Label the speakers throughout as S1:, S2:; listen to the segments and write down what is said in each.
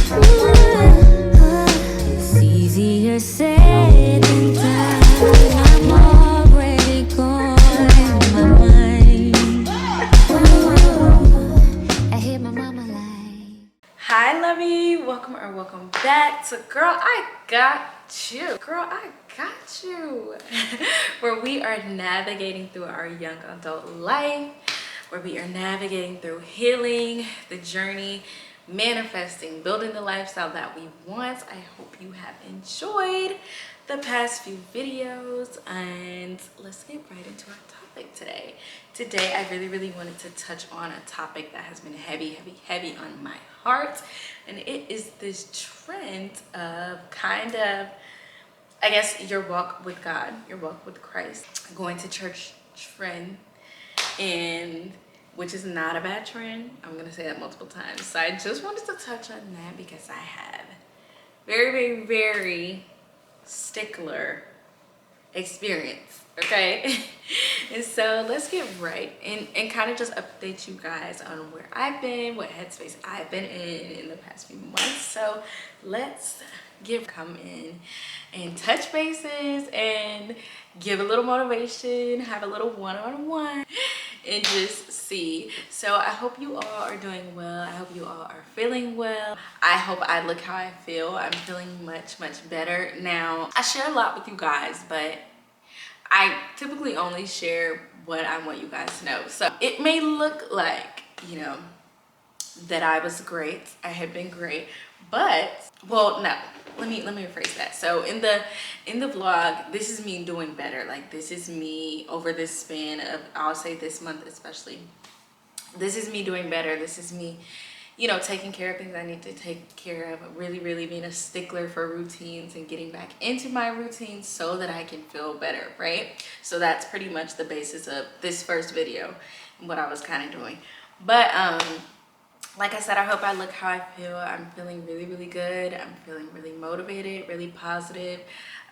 S1: It's easier said than done. I'm already gone in my mind. I hear my mama like,
S2: hi lovey, welcome back to Girl I Got You. Girl I Got You. Where we are navigating through our young adult life, where we are navigating through healing, the journey, manifesting, building the lifestyle that we want. I hope you have enjoyed the past few videos, and let's get right into our topic today. Today I really wanted to touch on a topic that has been heavy on my heart, and it is this trend of kind of, I guess, your walk with God, your walk with Christ, going to church trend, and which is not a bad trend. I'm gonna say that multiple times. So I just wanted to touch on that because I have very stickler experience, okay? And so let's get right and kind of just update you guys on where I've been, what headspace I've been in the past few months. So let's come in and touch bases and give a little motivation, have a little one-on-one, and just see. So I hope you all are doing well. I hope you all are feeling well. I hope I look how I feel. I'm feeling much better now. I share a lot with you guys, but I typically only share what I want you guys to know. So it may look like, you know, that I was great, I had been great, but, well, no, let me rephrase that. So in the vlog, this is me doing better. Like, this is me over this span of, I'll say this month especially, this is me doing better. This is me, you know, taking care of things I need to take care of, really being a stickler for routines and getting back into my routines so that I can feel better, right? So that's pretty much the basis of this first video and what I was kind of doing. But like I said, I hope I look how I feel. I'm feeling really good. I'm feeling really motivated, really positive.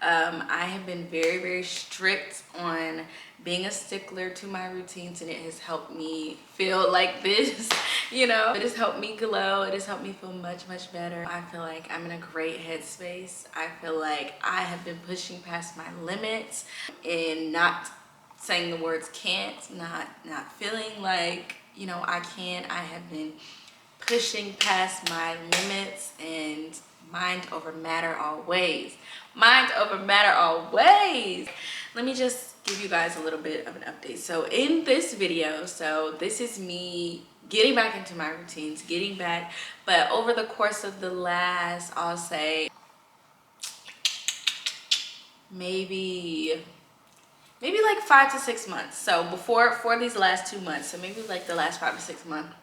S2: I have been very strict on being a stickler to my routines, and it has helped me feel like this, you know. It has helped me glow. It has helped me feel much better. I feel like I'm in a great headspace. I feel like I have been pushing past my limits and not saying the words can't, not feeling like, you know, I can. I have been pushing past my limits, and mind over matter always. Mind over matter always. Let me just give you guys a little bit of an update. So in this video, so this is me getting back into my routines, getting back, but over the course of the last, I'll say maybe like 5 to 6 months. So for these last 2 months, so maybe like the last 5 to 6 months,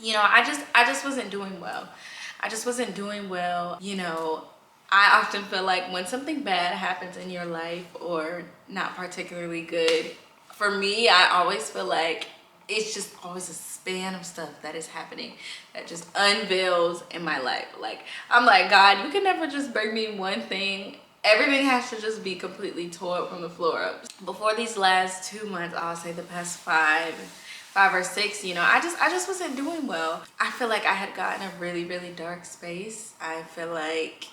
S2: you know, I just wasn't doing well. I just wasn't doing well. You know, I often feel like when something bad happens in your life, or not particularly good, for me, I always feel like it's just always a span of stuff that is happening that just unveils in my life. Like, I'm like, God, you can never just bring me one thing. Everything has to just be completely tore from the floor up. Before these last 2 months, I'll say the past five or six, you know, I just wasn't doing well. I feel like I had gotten a really dark space. I feel like,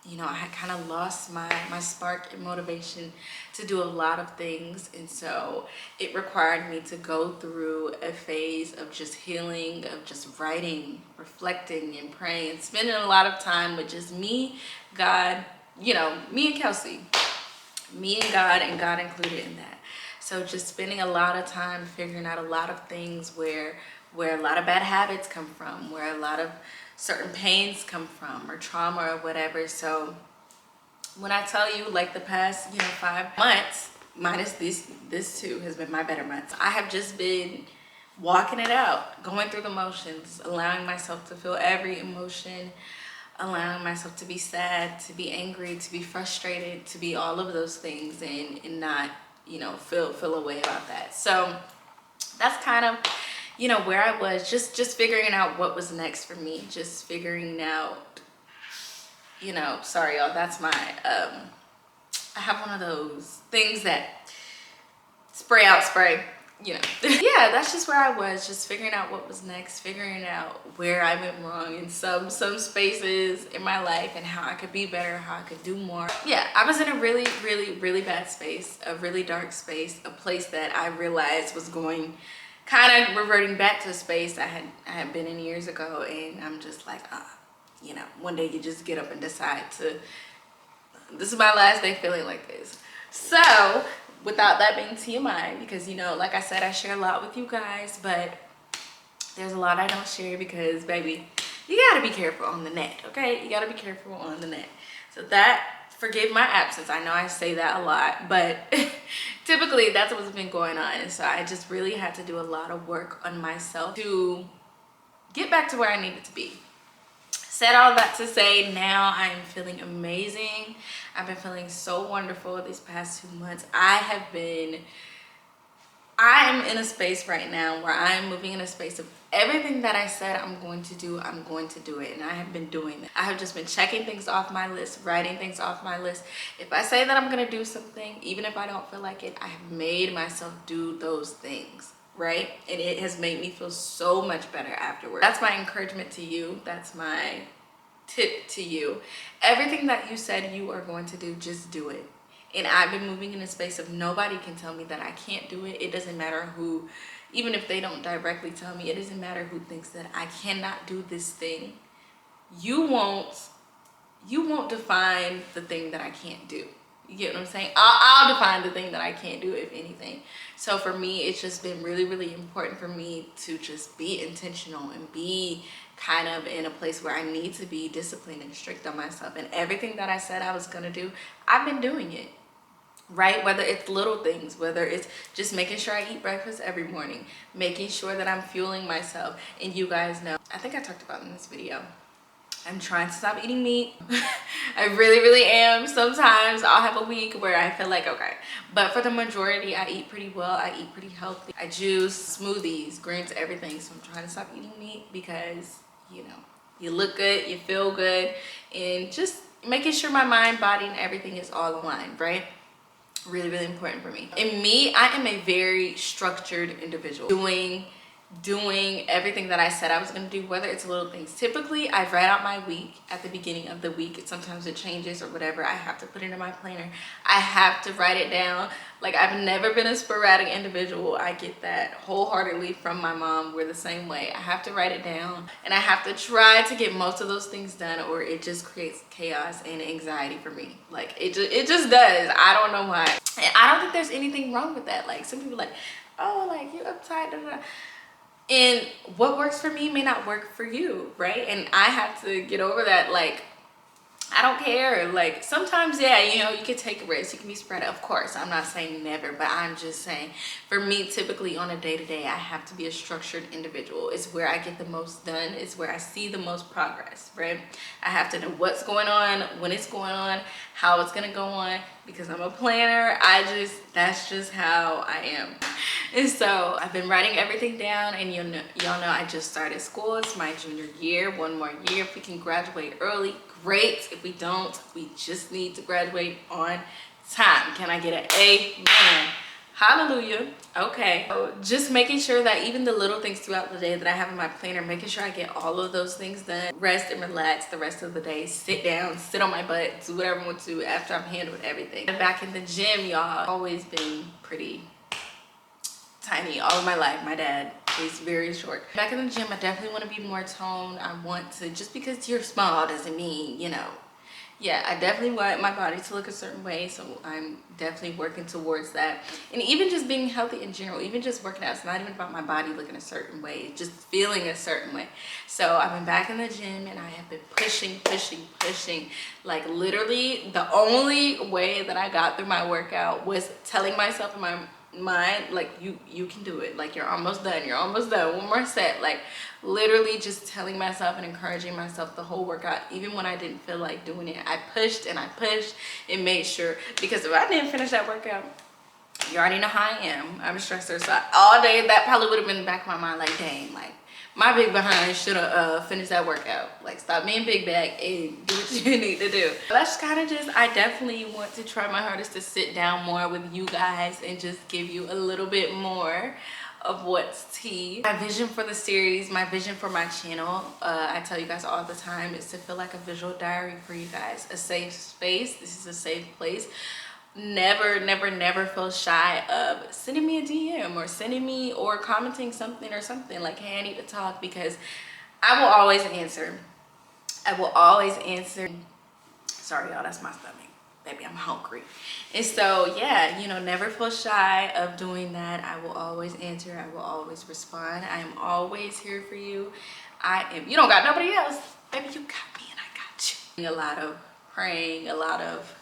S2: you know, I had kind of lost my spark and motivation to do a lot of things, and so it required me to go through a phase of just healing, of just writing, reflecting, and praying, and spending a lot of time with just me, God, you know, me and Kelsey, me and God included in that. So just spending a lot of time figuring out a lot of things where a lot of bad habits come from, where a lot of certain pains come from, or trauma or whatever. So when I tell you, like, the past, you know, 5 months, minus this too has been my better months, I have just been walking it out, going through the motions, allowing myself to feel every emotion, allowing myself to be sad, to be angry, to be frustrated, to be all of those things, and not, you know, feel a way about that. So that's kind of, you know, where I was, just figuring out what was next for me, just figuring out, you know, sorry y'all, that's my I have one of those things that spray, you know. Yeah, yeah, that's just where I was, just figuring out what was next, figuring out where I went wrong in some spaces in my life and how I could be better, how I could do more. Yeah, I was in a really, really, really bad space, a really dark space, a place that I realized was going kind of reverting back to a space I had been in years ago. And I'm just like, you know, one day you just get up and decide to, this is my last day feeling like this. So without that being TMI, because, you know, like I said, I share a lot with you guys, but there's a lot I don't share because, baby, you gotta be careful on the net, okay? You gotta be careful on the net. So that, forgive my absence, I know I say that a lot, but typically that's what's been going on. And so I just really had to do a lot of work on myself to get back to where I needed to be. Said all that to say, now I am feeling amazing. I've been feeling so wonderful these past 2 months. I am in a space right now where I'm moving in a space of everything that I said I'm going to do, I'm going to do it. And I have been doing it. I have just been checking things off my list, writing things off my list. If I say that I'm going to do something, even if I don't feel like it, I have made myself do those things. Right? And it has made me feel so much better afterwards. That's my encouragement to you. That's my tip to you. Everything that you said you are going to do, just do it. And I've been moving in a space of nobody can tell me that I can't do it. It doesn't matter who, even if they don't directly tell me, it doesn't matter who thinks that I cannot do this thing. You won't define the thing that I can't do. You get what I'm saying? I'll define the thing that I can't do, if anything. So for me, it's just been really, really important for me to just be intentional and be kind of in a place where I need to be disciplined and strict on myself. And everything that I said I was going to do, I've been doing it. Right? Whether it's little things, whether it's just making sure I eat breakfast every morning, making sure that I'm fueling myself. And you guys know, I think I talked about in this video, I'm trying to stop eating meat. I really, really am. Sometimes I'll have a week where I feel like, okay. But for the majority, I eat pretty well. I eat pretty healthy. I juice, smoothies, greens, everything. So I'm trying to stop eating meat because, you know, you look good, you feel good, and just making sure my mind, body, and everything is all aligned, right? Really, really important for me. In me, I am a very structured individual. Doing everything that I said I was going to do, whether it's little things. Typically, I write out my week at the beginning of the week. Sometimes it changes or whatever. I have to put it in my planner. I have to write it down. Like, I've never been a sporadic individual. I get that wholeheartedly from my mom. We're the same way. I have to write it down, and I have to try to get most of those things done, or it just creates chaos and anxiety for me. Like, it just does. I don't know why. And I don't think there's anything wrong with that. Like, some people are like, oh, like, you're uptight, da, da, da. And what works for me may not work for you, right? And I have to get over that. Like, I don't care. Like, sometimes, yeah, you know, you can take a risk, you can be spread out. Of course, I'm not saying never, but I'm just saying, for me, typically on a day-to-day, I have to be a structured individual. It's where I get the most done. It's where I see the most progress, right? I have to know what's going on, when it's going on, how it's gonna go on, because I'm a planner. That's just how I am. And so I've been writing everything down, and y'all know I just started school. It's my junior year, one more year. If we can graduate early, great. If we don't, we just need to graduate on time. Can I get an amen? Hallelujah. Okay. So just making sure that even the little things throughout the day that I have in my planner, making sure I get all of those things done, rest and relax the rest of the day, sit down, sit on my butt, do whatever I want to after I've handled everything. And back in the gym, y'all, always been pretty tiny all of my life. My dad is very short. Back in the gym, I definitely want to be more toned. I want to, just because you're small doesn't mean, you know, yeah, I definitely want my body to look a certain way, so I'm definitely working towards that. And even just being healthy in general, even just working out, it's not even about my body looking a certain way, it's just feeling a certain way. So I've been back in the gym, and I have been pushing. Like, literally, the only way that I got through my workout was telling myself in my mind, like, you can do it. Like, you're almost done. One more set. Like, literally just telling myself and encouraging myself the whole workout, even when I didn't feel like doing it. I pushed and made sure, because if I didn't finish that workout, you already know how I am. I'm a stressor. So all day, that probably would have been in the back of my mind, like, dang, like, my big behind should have finished that workout. Like, stop being big back and do what you need to do. That's kind of just, I definitely want to try my hardest to sit down more with you guys and just give you a little bit more of what's tea. My vision for the series, my vision for my channel, I tell you guys all the time, is to feel like a visual diary for you guys. A safe space. This is a safe place. Never feel shy of sending me a DM or sending me or commenting something or something like, hey, I need to talk, because I will always answer. I will always answer. Sorry, y'all, that's my stomach. Baby, I'm hungry. And so, yeah, you know, never feel shy of doing that. I will always answer. I will always respond. I am always here for you. You don't got nobody else. Baby, you got me and I got you. A lot of praying, a lot of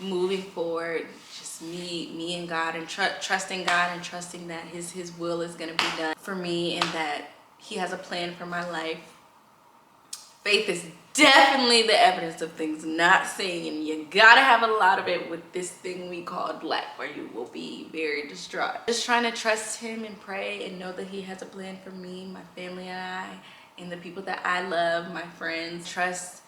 S2: moving forward, just me and God, and trusting God and trusting that his will is going to be done for me and that he has a plan for my life. Faith is definitely the evidence of things not seen, and you gotta have a lot of it with this thing we call life, where you will be very distraught. Just trying to trust him and pray and know that he has a plan for me, my family and I, and the people that I love, my friends. Trust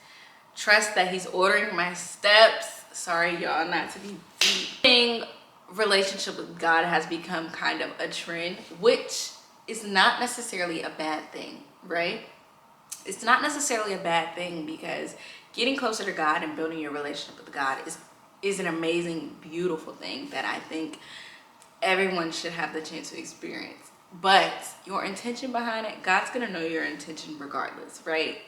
S2: that he's ordering my steps. Sorry, y'all, not to be deep. Relationship with God has become kind of a trend, which is not necessarily a bad thing, right? It's not necessarily a bad thing, because getting closer to God and building your relationship with God is an amazing, beautiful thing that I think everyone should have the chance to experience. But your intention behind it, God's gonna know your intention regardless, right?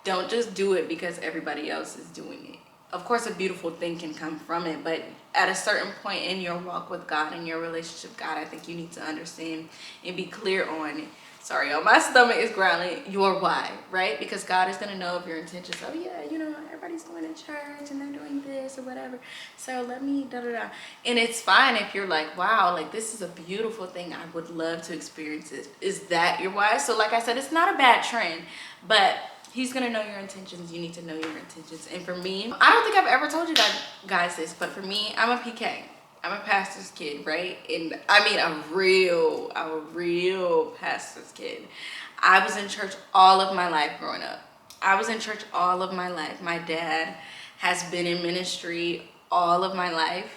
S2: Don't just do it because everybody else is doing it. Of course, a beautiful thing can come from it, but at a certain point in your walk with God and your relationship with God, I think you need to understand and be clear on it. Sorry, y'all, my stomach is growling. Your why, right? Because God is going to know of your intentions. Oh, yeah, you know, everybody's going to church and they're doing this or whatever. So let me da-da-da. And it's fine if you're like, wow, like this is a beautiful thing. I would love to experience it. Is that your why? So like I said, it's not a bad trend, but he's going to know your intentions. You need to know your intentions. And for me, I don't think I've ever told you guys this, but for me, I'm a PK. I'm a pastor's kid, right? And I mean a real pastor's kid. I was in church all of my life growing up. I was in church all of my life. My dad has been in ministry all of my life.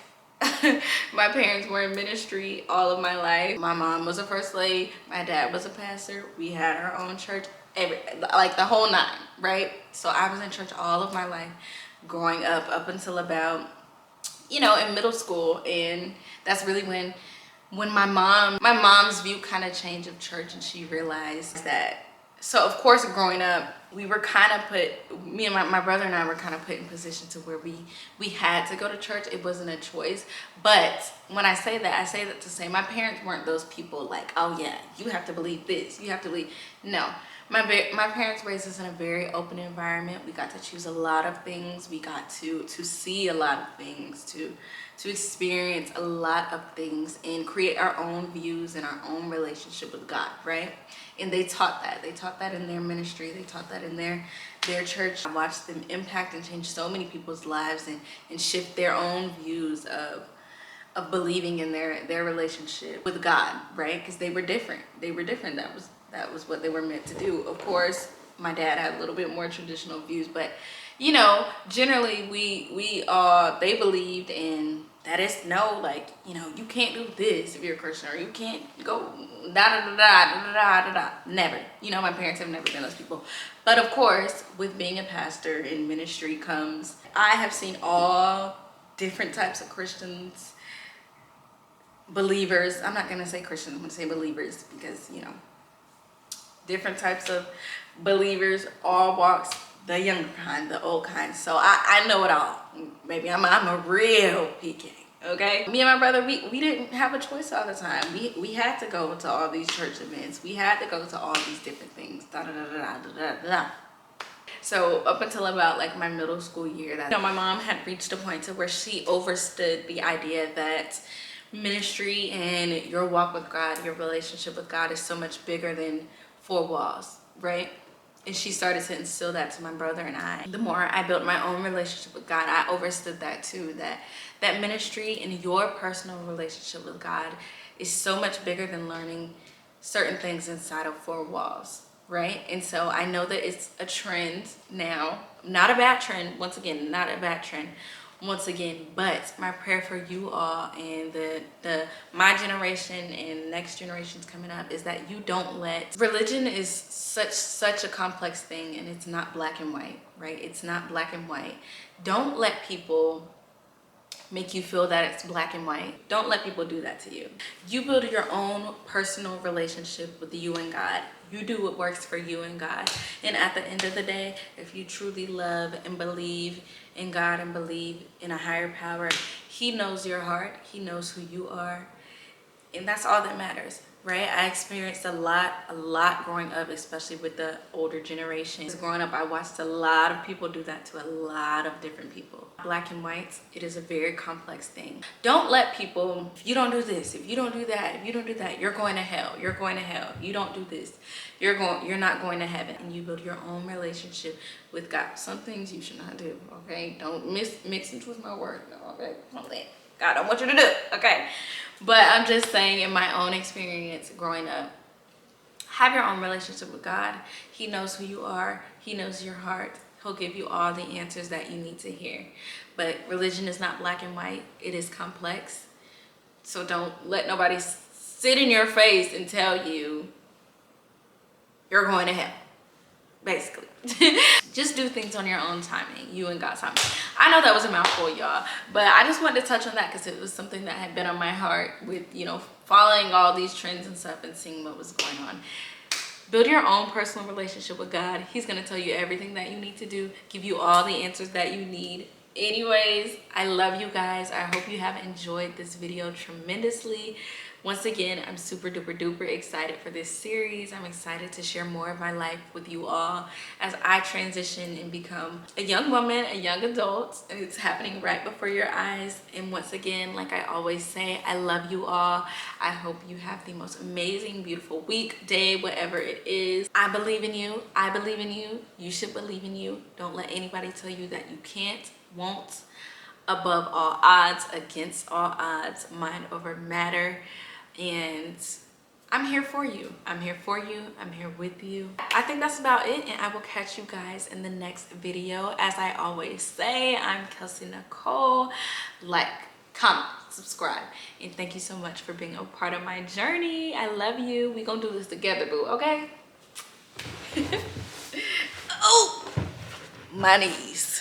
S2: My parents were in ministry all of my life. My mom was a first lady. My dad was a pastor. We had our own church, like the whole nine, right? So I was in church all of my life growing up until about, you know, in middle school. And that's really when my mom's view kind of changed of church, and she realized that. So of course, growing up, we were kind of me and my brother and I were kind of put in position to where we had to go to church. It wasn't a choice. But when I say that to say my parents weren't those people like, oh yeah, you have to believe this, you have to believe. No. My parents raised us in a very open environment. We got to choose a lot of things. We got to see a lot of things, to experience a lot of things, and create our own views and our own relationship with God, right? And they taught that. They taught that in their ministry. They taught that in their church. I watched them impact and change so many people's lives and shift their own views of believing in their relationship with God, right? Because they were different. They were different. That was what they were meant to do. Of course, my dad had a little bit more traditional views, but you know, generally they believed in that is no, like, you know, you can't do this if you're a Christian, or you can't go da da da da da da da. Never. You know, my parents have never been those people. But of course, with being a pastor in ministry comes, I have seen all different types of Christians, believers. I'm not gonna say Christians, I'm gonna say believers, because, you know, different types of believers, all walks, the younger kind, the old kind. So I know it all. Maybe I'm a real PK, okay? Me and my brother, we didn't have a choice all the time. We had to go to all these church events. We had to go to all these different things. Da, da, da, da, da, da, da. So up until about like my middle school year, that, you know, my mom had reached a point to where she overstood the idea that ministry and your walk with God, your relationship with God, is so much bigger than four walls, right? And she started to instill that to my brother and I. The more I built my own relationship with God, I understood that too, that ministry and your personal relationship with God is so much bigger than learning certain things inside of four walls, right? And so I know that it's a trend now, not a bad trend, once again, not a bad trend, once again. But my prayer for you all and my generation and next generations coming up is that you don't let religion is such a complex thing, and it's not black and white, right? It's not black and white. Don't let people make you feel that it's black and white. Don't let people do that to you. You build your own personal relationship with you and God. You do what works for you and God. And at the end of the day, if you truly love and believe in God and believe in a higher power, He knows your heart. He knows who you are. And that's all that matters, right? I experienced a lot growing up, especially with the older generations. Growing up, I watched a lot of people do that to a lot of different people. Black and whites, it is a very complex thing. Don't let people, if you don't do this, if you don't do that, if you don't do that, you're going to hell. You're going to hell. You don't do this, you're not going to heaven. And you build your own relationship with God. Some things you should not do, okay? Don't mix and twist my word, okay? God, I don't want you to do, okay? But I'm just saying, in my own experience growing up, have your own relationship with God. He knows who you are. He knows your heart. He'll give you all the answers that you need to hear. But religion is not black and white. It is complex. So don't let nobody sit in your face and tell you you're going to hell, basically. Just do things on your own timing, you and God's timing. I know that was a mouthful, y'all, but I just wanted to touch on that because it was something that had been on my heart with, you know, following all these trends and stuff and seeing what was going on. Build your own personal relationship with God. He's going to tell you everything that you need to do, give you all the answers that you need. Anyways, I love you guys. I hope you have enjoyed this video tremendously. Once again, I'm super duper excited for this series. I'm excited to share more of my life with you all as I transition and become a young woman, a young adult. And it's happening right before your eyes. And once again, like I always say, I love you all. I hope you have the most amazing, beautiful week, day, whatever it is. I believe in you. I believe in you. You should believe in you. Don't let anybody tell you that you can't, won't. Above all odds, against all odds, mind over matter. And I'm here for you. I'm here for you. I'm here with you. I think that's about it, and I will catch you guys in the next video. As I always say, I'm Kelsey Nicole. Like, comment, subscribe, and thank you so much for being a part of my journey. I love you. We gonna do this together, boo, okay? Oh, my knees.